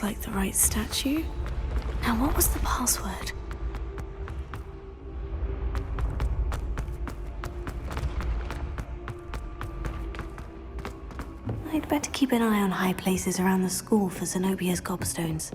looks like the right statue. Now, what was the password? I'd better keep an eye on high places around the school for Zenobia's gobstones.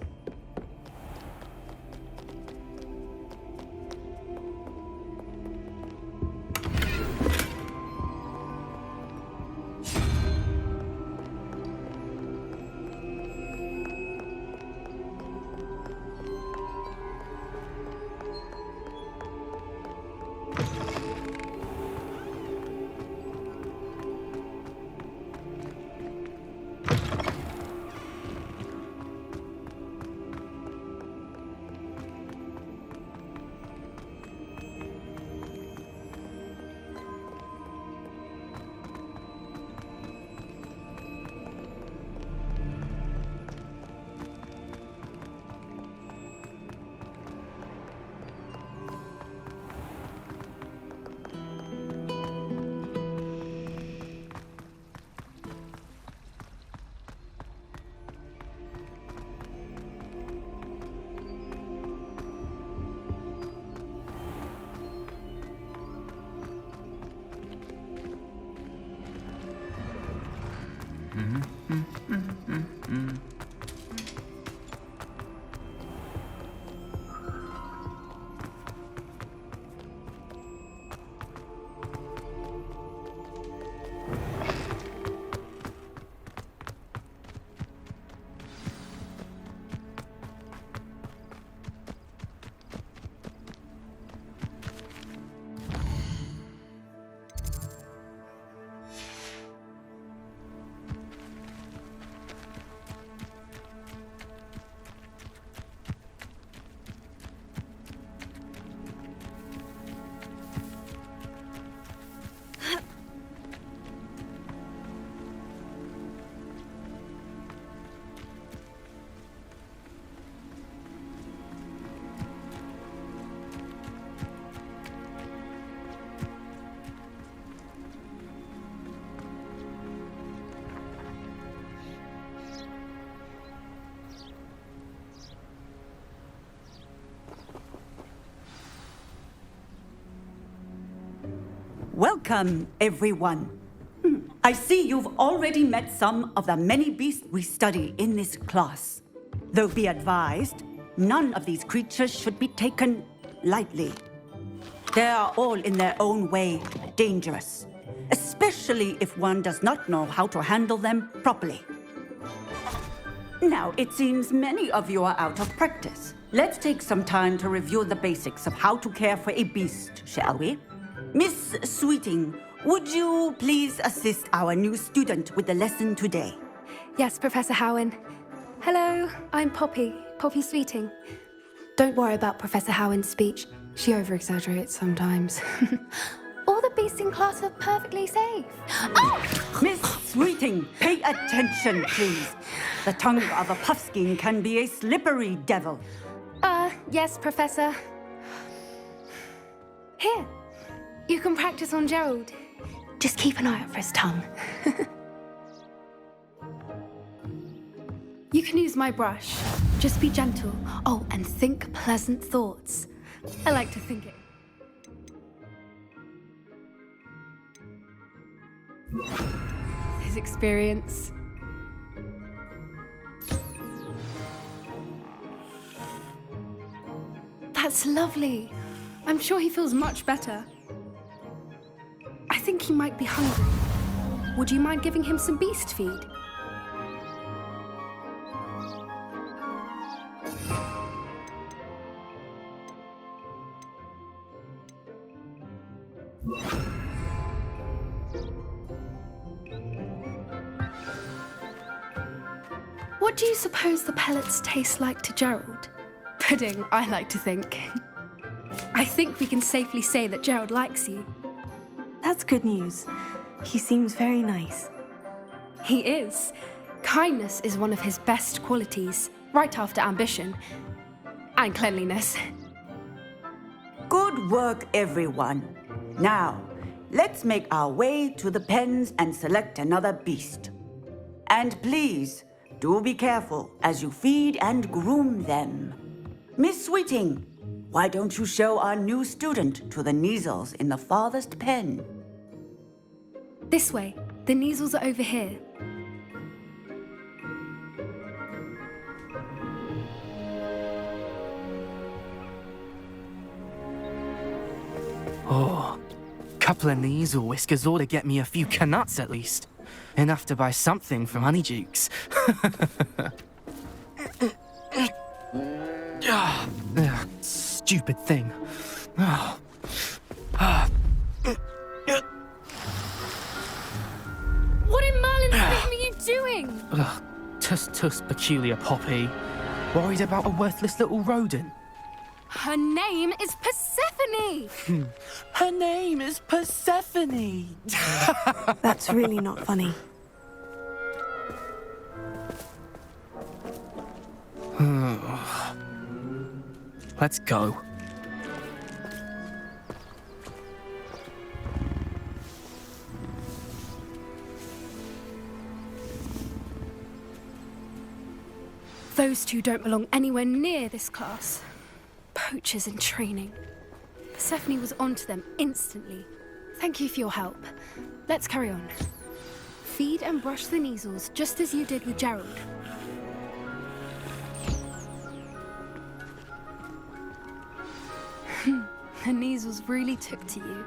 Welcome, everyone. I see you've already met some of the many beasts we study in this class. Though be advised, none of these creatures should be taken lightly. They are all in their own way dangerous, especially if one does not know how to handle them properly. Now, it seems many of you are out of practice. Let's take some time to review the basics of how to care for a beast, shall we? Miss Sweeting, would you please assist our new student with the lesson today? Yes, Professor Howen. Hello, I'm Poppy Sweeting. Don't worry about Professor Howen's speech. She over-exaggerates sometimes. All the beasts in class are perfectly safe. Oh! Miss Sweeting, pay attention, please. The tongue of a puffskein can be a slippery devil. Yes, Professor. Here, you can practice on Gerald. Just keep an eye out for his tongue. You can use my brush. Just be gentle. Oh, and think pleasant thoughts. I like to think it. His experience. That's lovely. I'm sure he feels much better. I think he might be hungry. Would you mind giving him some beast feed? What do you suppose the pellets taste like to Gerald? Pudding, I like to think. I think we can safely say that Gerald likes you. That's good news. He seems very nice. He is. Kindness is one of his best qualities, right after ambition. And cleanliness. Good work, everyone. Now, let's make our way to the pens and select another beast. And please, do be careful as you feed and groom them. Miss Sweeting, why don't you show our new student to the Kneazles in the farthest pen? This way. The Kneazles are over here. Oh, couple of Kneazle whiskers ought to get me a few canuts at least. Enough to buy something from Honeydukes. Stupid thing. Ah. What in Merlin's name are you doing? Tuss, peculiar Poppy. Worried about a worthless little rodent? Her name is Persephone! Her name is Persephone! That's really not funny. Let's go. Those two don't belong anywhere near this class. Poachers in training. Persephone was onto them instantly. Thank you for your help. Let's carry on. Feed and brush the Kneazles just as you did with Gerald. The Kneazles really took to you.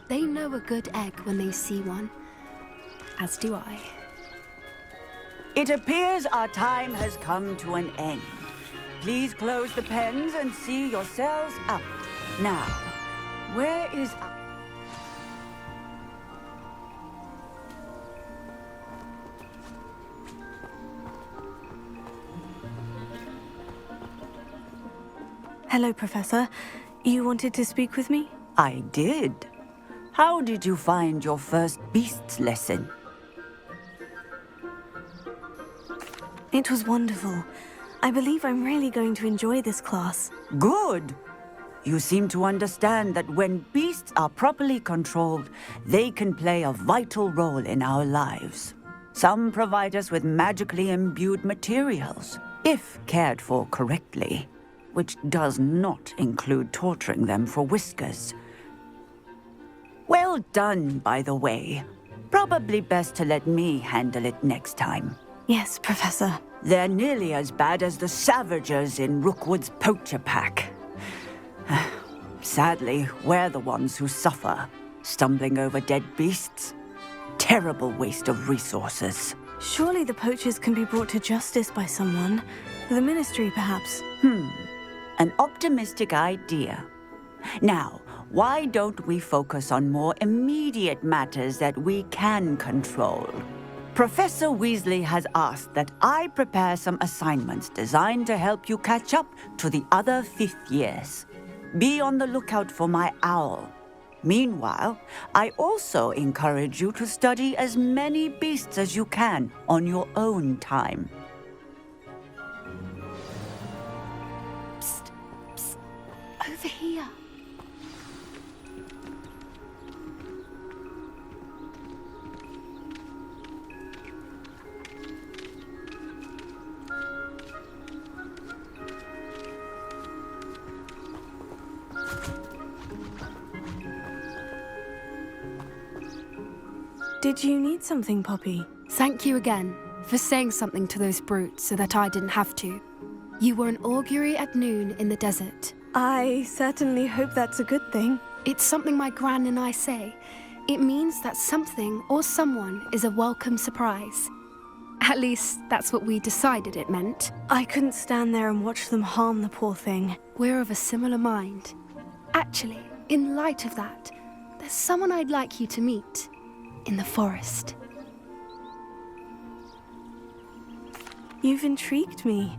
They know a good egg when they see one. As do I. It appears our time has come to an end. Please close the pens and see yourselves out. Now, where is... Hello, Professor. You wanted to speak with me? I did. How did you find your first beasts lesson? It was wonderful. I believe I'm really going to enjoy this class. Good. You seem to understand that when beasts are properly controlled, they can play a vital role in our lives. Some provide us with magically imbued materials, if cared for correctly, which does not include torturing them for whiskers. Well done, by the way. Probably best to let me handle it next time. Yes, Professor. They're nearly as bad as the Savagers in Rookwood's poacher pack. Sadly, we're the ones who suffer, stumbling over dead beasts. Terrible waste of resources. Surely the poachers can be brought to justice by someone. The Ministry, perhaps. An optimistic idea. Now, why don't we focus on more immediate matters that we can control? Professor Weasley has asked that I prepare some assignments designed to help you catch up to the other fifth years. Be on the lookout for my owl. Meanwhile, I also encourage you to study as many beasts as you can on your own time. Psst, psst, over here. Did you need something, Poppy? Thank you again for saying something to those brutes so that I didn't have to. You were an augury at noon in the desert. I certainly hope that's a good thing. It's something my gran and I say. It means that something or someone is a welcome surprise. At least, that's what we decided it meant. I couldn't stand there and watch them harm the poor thing. We're of a similar mind. Actually, in light of that, there's someone I'd like you to meet. In the forest. You've intrigued me.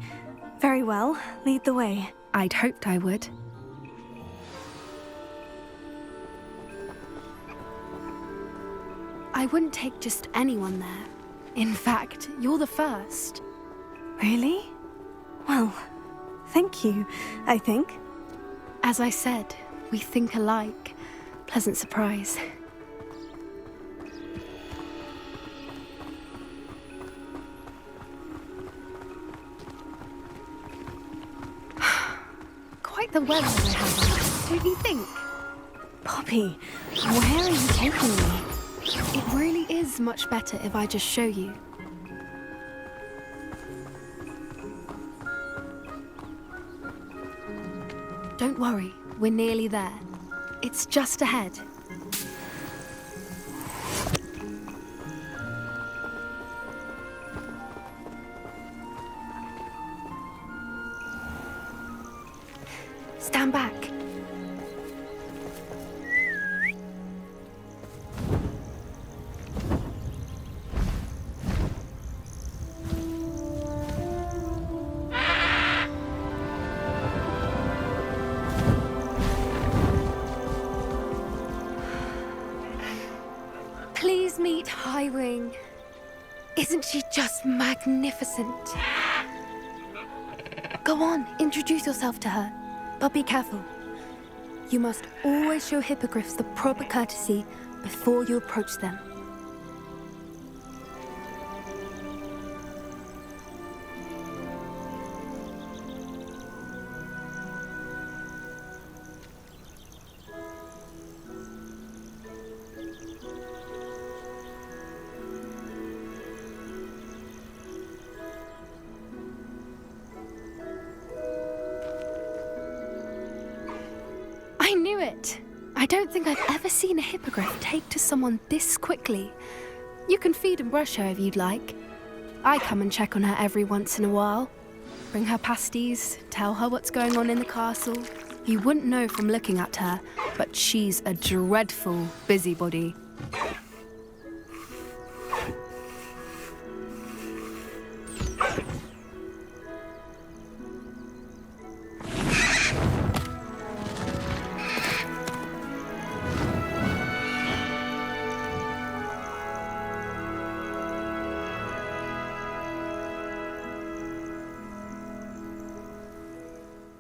Very well, lead the way. I'd hoped I would. I wouldn't take just anyone there. In fact, you're the first. Really? Well, thank you, I think. As I said, we think alike. Pleasant surprise. the weather we're having, don't you think? Poppy, where are you taking me? It really is much better if I just show you. Don't worry, we're nearly there. It's just ahead. Stand back. Please meet Highwing. Isn't she just magnificent? Go on, introduce yourself to her. But be careful. You must always show hippogriffs the proper courtesy before you approach them. I knew it! I don't think I've ever seen a hippogriff take to someone this quickly. You can feed and brush her if you'd like. I come and check on her every once in a while. Bring her pasties, tell her what's going on in the castle. You wouldn't know from looking at her, but she's a dreadful busybody.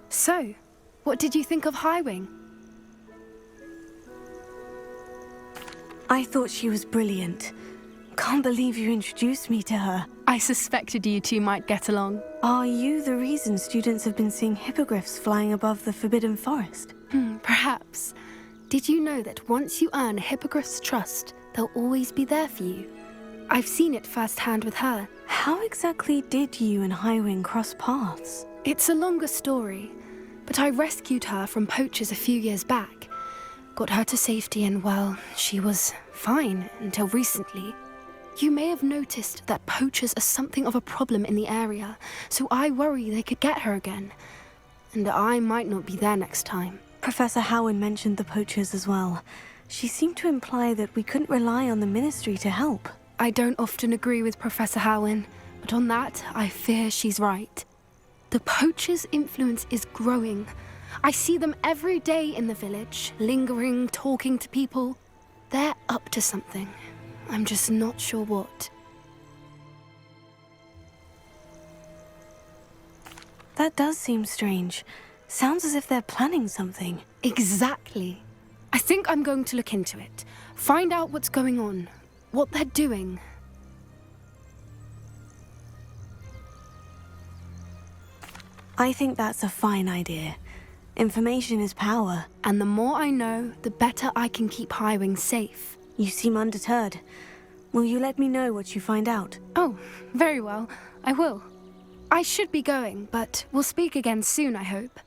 So, what did you think of Highwing? I thought she was brilliant. Can't believe you introduced me to her. I suspected you two might get along. Are you the reason students have been seeing hippogriffs flying above the Forbidden Forest? Perhaps. Did you know that once you earn a hippogriff's trust, they'll always be there for you? I've seen it firsthand with her. How exactly did you and Highwing cross paths? It's a longer story, but I rescued her from poachers a few years back. Got her to safety and, well, she was fine until recently. You may have noticed that poachers are something of a problem in the area, so I worry they could get her again. And I might not be there next time. Professor Howen mentioned the poachers as well. She seemed to imply that we couldn't rely on the ministry to help. I don't often agree with Professor Howen, but on that, I fear she's right. The poachers' influence is growing. I see them every day in the village, lingering, talking to people. They're up to something. I'm just not sure what. That does seem strange. Sounds as if they're planning something. Exactly. I think I'm going to look into it. Find out what's going on, what they're doing. I think that's a fine idea. Information is power. And the more I know, the better I can keep Highwing safe. You seem undeterred. Will you let me know what you find out? Oh, very well. I will. I should be going, but we'll speak again soon, I hope.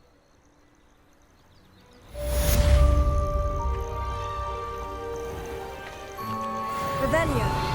Revelio.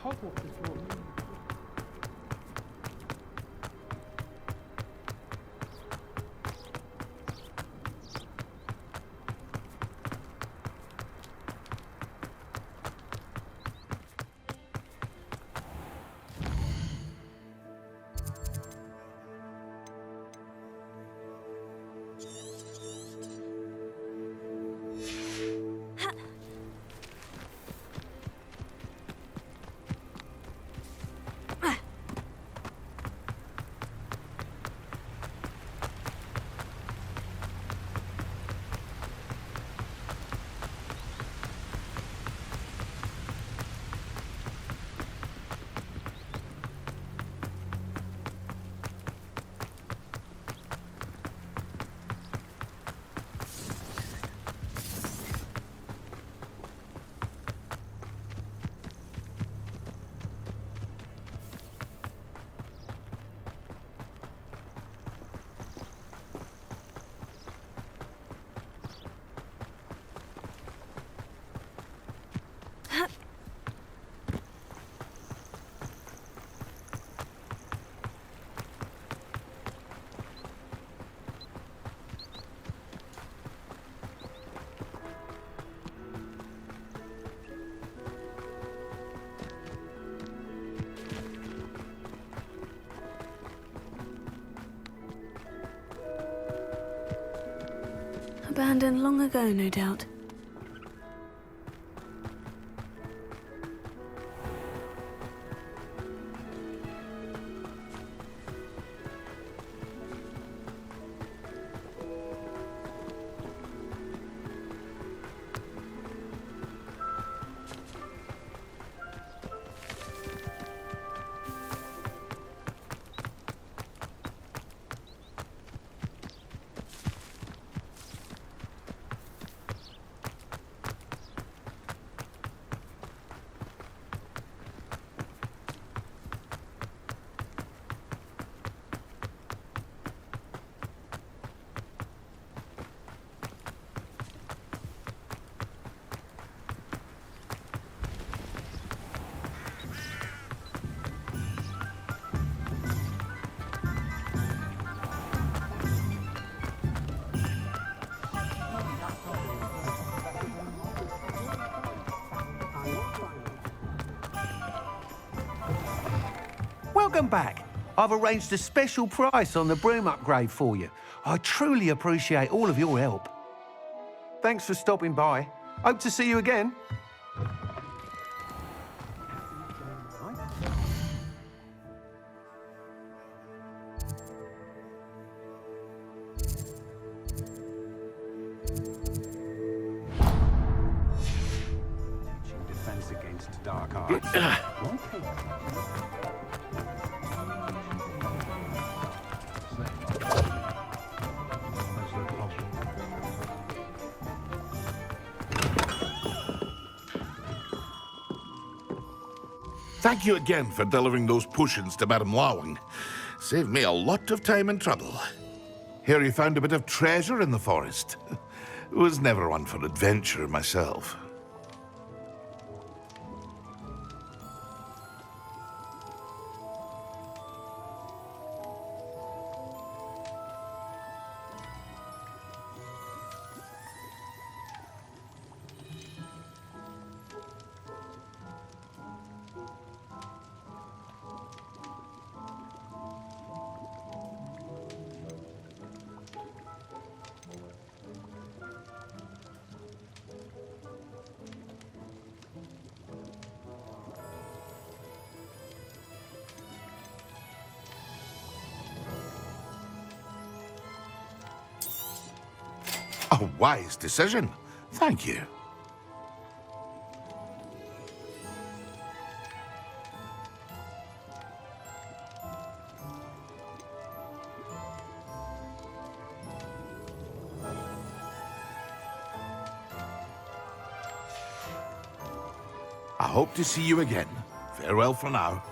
Hogwarts has brought me. Abandoned long ago, no doubt. Welcome back. I've arranged a special price on the broom upgrade for you. I truly appreciate all of your help. Thanks for stopping by. Hope to see you again. Defense against dark arts. Thank you again for delivering those potions to Madame Lawing. Saved me a lot of time and trouble. Hear you found a bit of treasure in the forest. Was never one for adventure myself. A wise decision. Thank you. I hope to see you again. Farewell for now.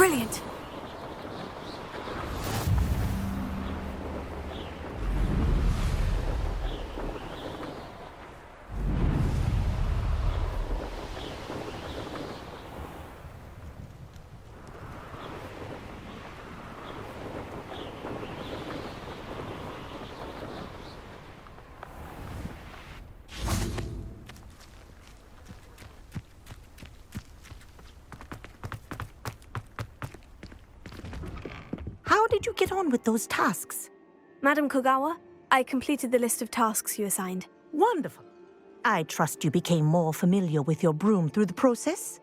Brilliant. How did you get on with those tasks? Madam Kogawa, I completed the list of tasks you assigned. Wonderful. I trust you became more familiar with your broom through the process?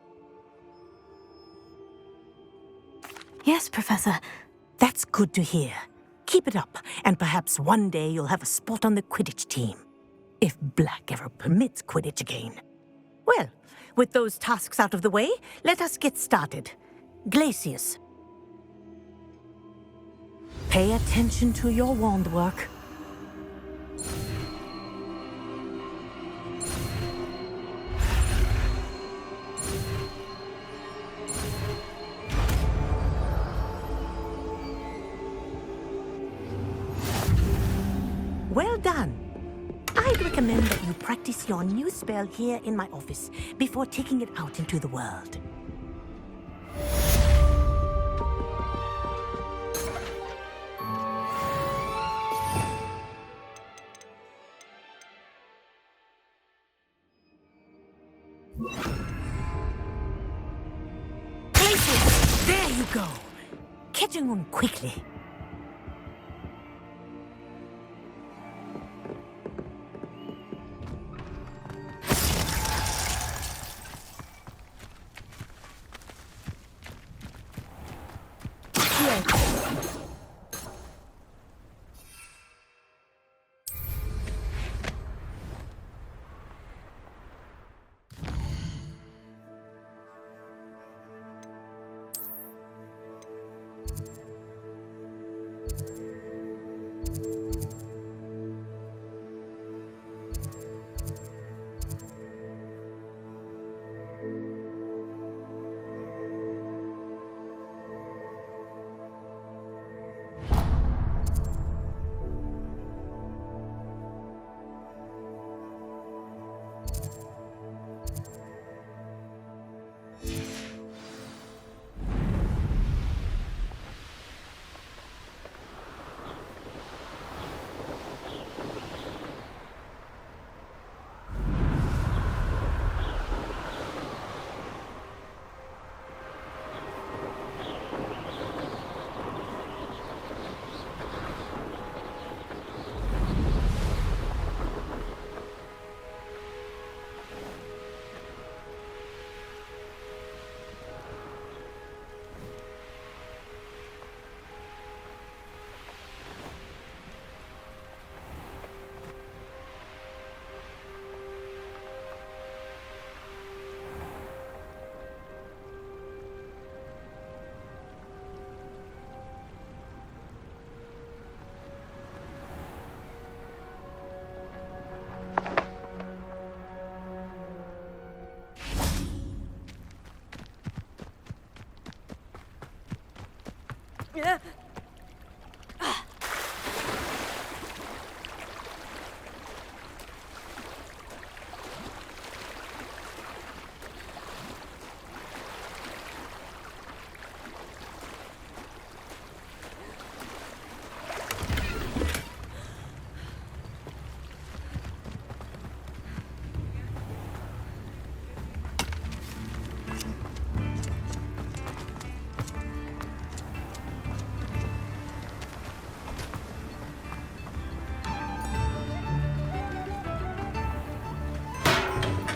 Yes, Professor. That's good to hear. Keep it up, and perhaps one day you'll have a spot on the Quidditch team. If Black ever permits Quidditch again. Well, with those tasks out of the way, let us get started. Glacius. Pay attention to your wand work. Well done. I'd recommend that you practice your new spell here in my office before taking it out into the world. Glacius! There you go! Catching on quickly.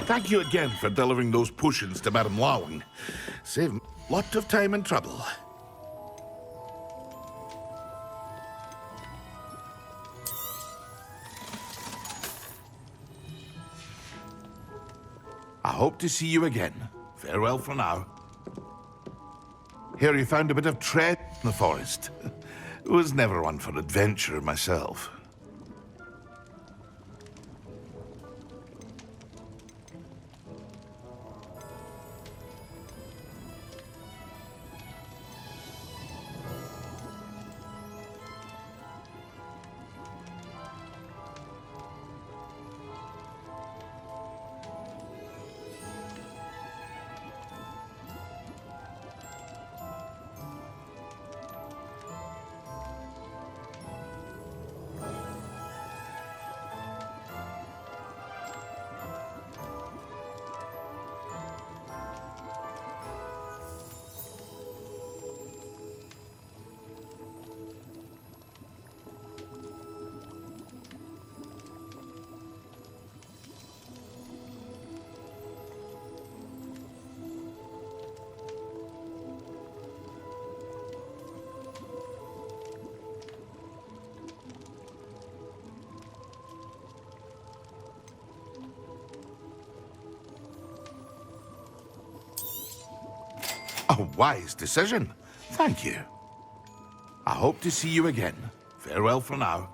Thank you again for delivering those potions to Madame Lawing. Saved me a lot of time and trouble. I hope to see you again. Farewell for now. Here you found a bit of treasure in the forest. Was never one for adventure myself. A wise decision. Thank you. I hope to see you again. Farewell for now.